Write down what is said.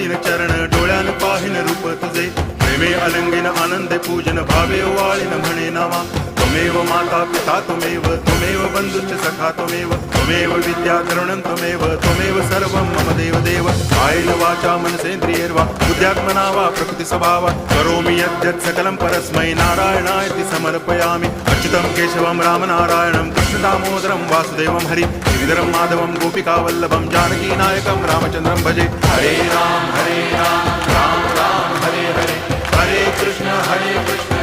दीन चरण डोळ्यान पाहिन रूप तुझे प्रेमे अलंगिन आनंदे पूजन भावे वाळीन म्हणे नामा त्वमेव माता पिता त्वमेव बंधुश्च सखा त्वमेव विद्या द्रवणं त्वमेव सर्वं मम देव कायेन वाचा मनसेन्द्रियैर्वा बुद्ध्यात्मना वा प्रकृति स्वभावात् करोमि यद्यत् सकलं परस्मै नारायणायति समर्पयामि अच्युतं केशवं रामनारायणं कृष्णदामोदरं वासुदेवं हरि गिरिधरं माधवं गोपिकावल्लभं जानकीनायकं रामचन्द्रं भजे हरे राम राम राम हरे हरे हरे कृष्ण